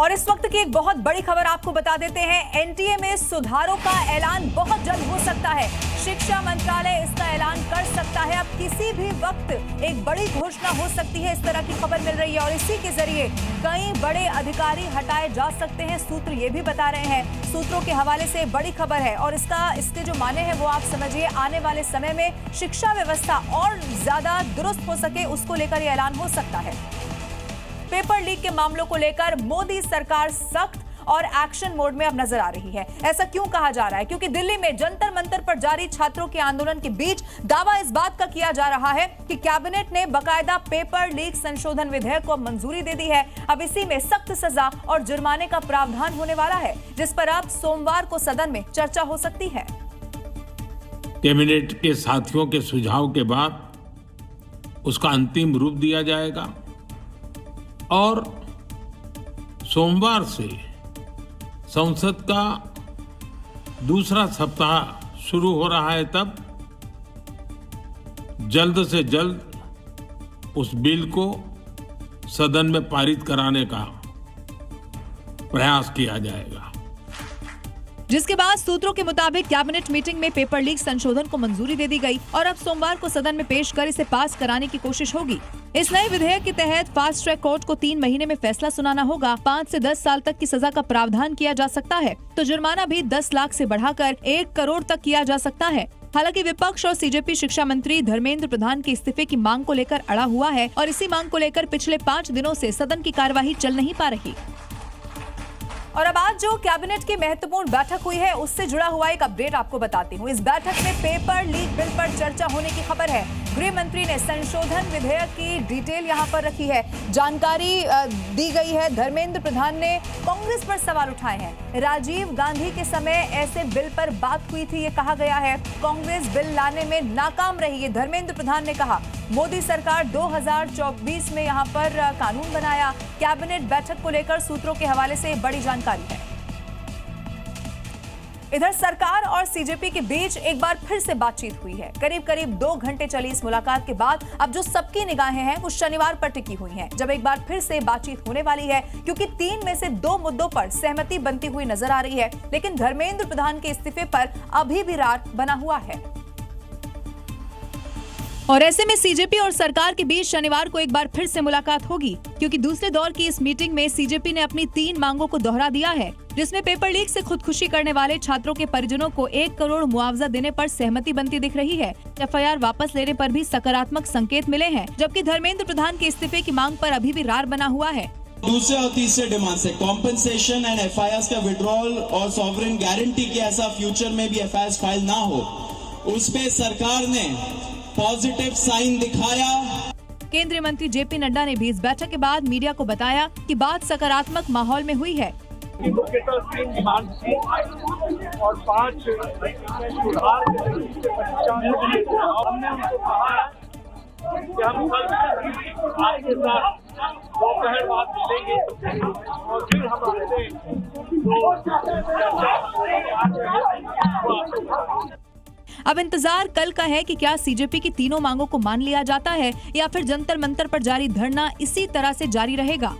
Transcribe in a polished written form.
और इस वक्त की एक बहुत बड़ी खबर आपको बता देते हैं। एनटीए में सुधारों का ऐलान बहुत जल्द हो सकता है। शिक्षा मंत्रालय इसका ऐलान कर सकता है। अब किसी भी वक्त एक बड़ी घोषणा हो सकती है, इस तरह की खबर मिल रही है और इसी के जरिए कई बड़े अधिकारी हटाए जा सकते हैं, सूत्र ये भी बता रहे हैं। सूत्रों के हवाले से बड़ी खबर है और इसके जो माने हैं वो आप समझिए, आने वाले समय में शिक्षा व्यवस्था और ज्यादा दुरुस्त हो सके उसको लेकर यह ऐलान हो सकता है। पेपर लीक के मामलों को लेकर मोदी सरकार सख्त और एक्शन मोड में अब नजर आ रही है। ऐसा क्यों कहा जा रहा है? क्योंकि दिल्ली में जंतर मंतर पर जारी छात्रों के आंदोलन के बीच दावा इस बात का किया जा रहा है कि कैबिनेट ने बकायदा पेपर लीक संशोधन विधेयक को मंजूरी दे दी है। अब इसी में सख्त सजा और जुर्माने का प्रावधान होने वाला है, जिस पर अब सोमवार को सदन में चर्चा हो सकती है। कैबिनेट के साथियों के सुझाव के बाद उसका अंतिम रूप दिया जाएगा और सोमवार से संसद का दूसरा सप्ताह शुरू हो रहा है। तब जल्द से जल्द उस बिल को सदन में पारित कराने का प्रयास किया जाएगा, जिसके बाद सूत्रों के मुताबिक कैबिनेट मीटिंग में पेपर लीक संशोधन को मंजूरी दे दी गई और अब सोमवार को सदन में पेश कर इसे पास कराने की कोशिश होगी। इस नए विधेयक के तहत फास्ट ट्रैक कोर्ट को 3 महीने में फैसला सुनाना होगा। 5 से 10 साल तक की सजा का प्रावधान किया जा सकता है, तो जुर्माना भी 10 लाख से बढ़ाकर 1 करोड़ तक किया जा सकता है। हालांकि विपक्ष और सीजेपी शिक्षा मंत्री धर्मेंद्र प्रधान के इस्तीफे की मांग को लेकर अड़ा हुआ है और इसी मांग को लेकर पिछले 5 दिनों से सदन की कार्यवाही चल नहीं पा रही। और अब आज जो कैबिनेट की महत्वपूर्ण बैठक हुई है उससे जुड़ा हुआ एक अपडेट आपको बताती हूँ। इस बैठक में पेपर लीक बिल पर चर्चा होने की खबर है। गृह मंत्री ने संशोधन विधेयक की डिटेल यहाँ पर रखी है, जानकारी दी गई है। धर्मेंद्र प्रधान ने कांग्रेस पर सवाल उठाए हैं। राजीव गांधी के समय ऐसे बिल पर बात हुई थी, ये कहा गया है। कांग्रेस बिल लाने में नाकाम रही, ये धर्मेंद्र प्रधान ने कहा। मोदी सरकार 2024 में यहाँ पर कानून बनाया। कैबिनेट बैठक को लेकर सूत्रों के हवाले से बड़ी जानकारी है। इधर सरकार और सीजेपी के बीच एक बार फिर से बातचीत हुई है। करीब 2 घंटे चली इस मुलाकात के बाद अब जो सबकी निगाहें हैं वो शनिवार पर टिकी हुई हैं, जब एक बार फिर से बातचीत होने वाली है, क्योंकि 3 में से 2 मुद्दों पर सहमति बनती हुई नजर आ रही है। लेकिन धर्मेंद्र प्रधान के इस्तीफे पर अभी भी रार बना हुआ है और ऐसे में सीजेपी और सरकार के बीच शनिवार को एक बार फिर से मुलाकात होगी, क्योंकि दूसरे दौर की इस मीटिंग में सीजेपी ने अपनी 3 मांगों को दोहरा दिया है, जिसमें पेपर लीक से खुदकुशी करने वाले छात्रों के परिजनों को 1 करोड़ मुआवजा देने पर सहमति बनती दिख रही है। एफआईआर वापस लेने पर भी सकारात्मक संकेत मिले हैं, जबकि धर्मेंद्र प्रधान के इस्तीफे की मांग पर अभी भी रार बना हुआ है। दूसरे और तीसरे डिमांड से कॉम्पेंसेशन एंड एफआईआर का विड्रॉल और सॉवरेन गारंटी की ऐसा फ्यूचर में भी एफआईआर फाइल ना हो, उस पे सरकार ने पॉजिटिव साइन दिखाया। केंद्रीय मंत्री जेपी नड्डा ने भी इस बैठक के बाद मीडिया को बताया कि बात सकारात्मक माहौल में हुई है। और 5 सुधार हमने उनको कहा कि हम आपके साथ दोपहर बाद मिलेंगे और फिर हम आपसे अब इंतजार कल का है कि क्या सीजेपी की तीनों मांगों को मान लिया जाता है या फिर जंतर मंतर पर जारी धरना इसी तरह से जारी रहेगा।